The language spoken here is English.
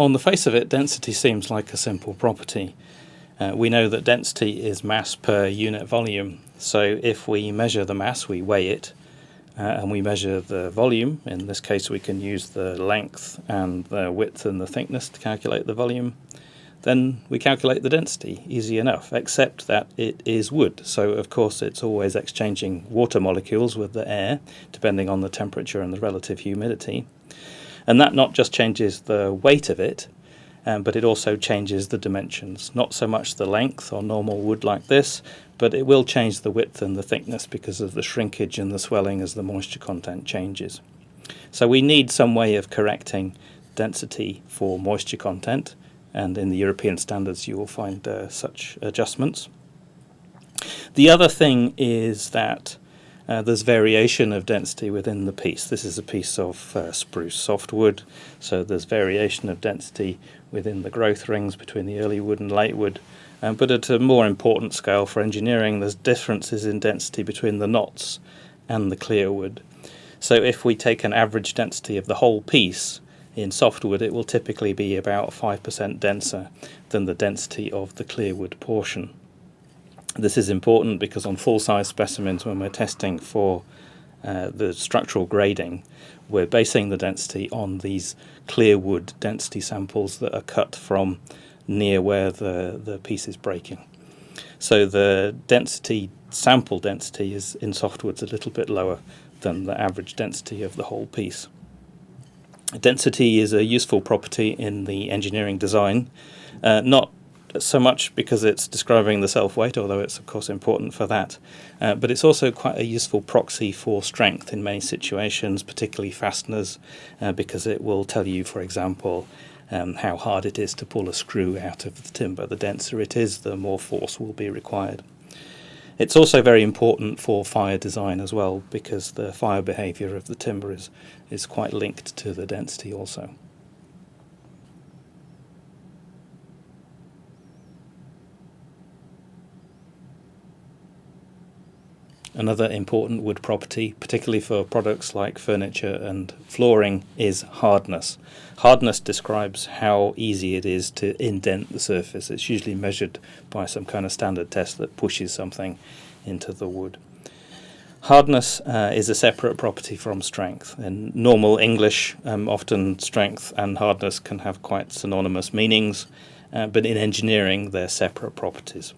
On the face of it, density seems like a simple property. We know that density is mass per unit volume. So if we measure the mass, we weigh it, and we measure the volume. In this case, we can use the length and the width and the thickness to calculate the volume. Then we calculate the density, easy enough, except that it is wood. So, of course, it's always exchanging water molecules with the air, depending on the temperature and the relative humidity. And that not just changes the weight of it, but it also changes the dimensions. Not so much the length or normal wood like this, but it will change the width and the thickness because of the shrinkage and the swelling as the moisture content changes. So we need some way of correcting density for moisture content, and in the European standards you will find such adjustments. The other thing is that there's variation of density within the piece. This is a piece of spruce softwood, so there's variation of density within the growth rings between the early wood and late wood. But at a more important scale for engineering, there's differences in density between the knots and the clear wood. So if we take an average density of the whole piece, in softwood it will typically be about 5% denser than the density of the clear wood portion. This is important because on full-size specimens, when we're testing for the structural grading, we're basing the density on these clear wood density samples that are cut from near where the piece is breaking. So the sample density is in softwoods a little bit lower than the average density of the whole piece. Density is a useful property in the engineering design, not so much because it's describing the self-weight, although it's of course important for that, but it's also quite a useful proxy for strength in many situations, particularly fasteners, because it will tell you, for example, how hard it is to pull a screw out of the timber. The denser it is, the more force will be required. It's also very important for fire design as well, because the fire behaviour of the timber is quite linked to the density also. Another important wood property, particularly for products like furniture and flooring, is hardness. Hardness describes how easy it is to indent the surface. It's usually measured by some kind of standard test that pushes something into the wood. Hardness is a separate property from strength. In normal English, often strength and hardness can have quite synonymous meanings, but in engineering they're separate properties.